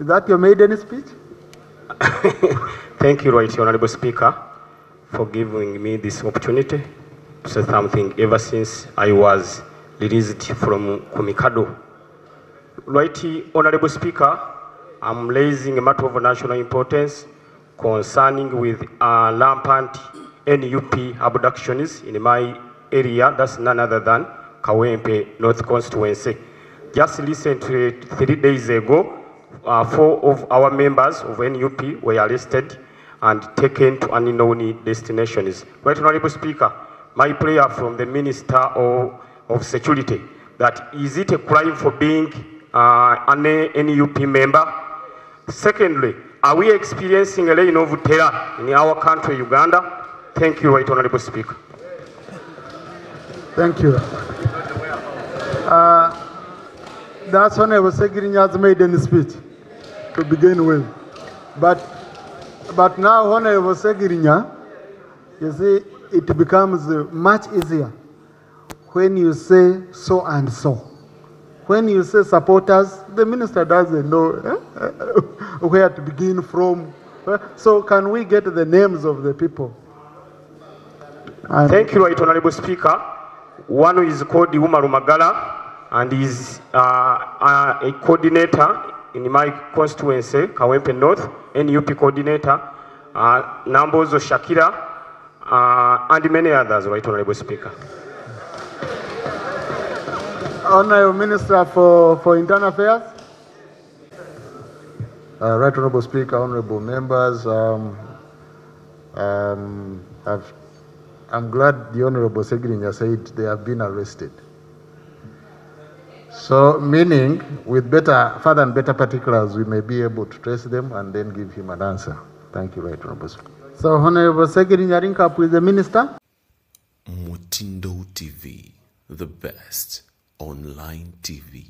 Is that your maiden speech? Thank you, Right Honorable Speaker, for giving me this opportunity to say something ever since I was released from Kumikado. Right Honorable Speaker, I'm raising a matter of national importance concerning with rampant NUP abductions in my area. That's none other than Kawempe North Constituency. Just recently, 3 days ago, 4 of our members of NUP were arrested and taken to unknown destinations. Right Honorable Speaker, my prayer from the Minister of Security, that is it a crime for being an NUP member? Secondly, are we experiencing a reign of terror in our country, Uganda? Thank you, Right Honorable Speaker. Thank you. That's Honorable Ssegirinya's maiden speech to begin with. But now, Honorable Ssegirinnya, you see, it becomes much easier when you say so and so. When you say supporters, the minister doesn't know where to begin from. So can we get the names of the people? Thank you, Right Honorable Speaker. One is called Umaru Magala, and is a coordinator in my constituency, Kawempe North, NUP coordinator, Nambozo Shakira, and many others, Right Honorable Speaker. Honorable Minister for Internal Affairs. Right Honorable Speaker, honorable members, I'm glad the Honorable Ssegirinnya said they have been arrested. So, meaning, with further and better particulars, we may be able to trace them and then give him an answer. Thank you, Right Honorable Speaker. So, Honorable Ssegirinnya, link up with the Minister. Mutindo TV, the best online TV.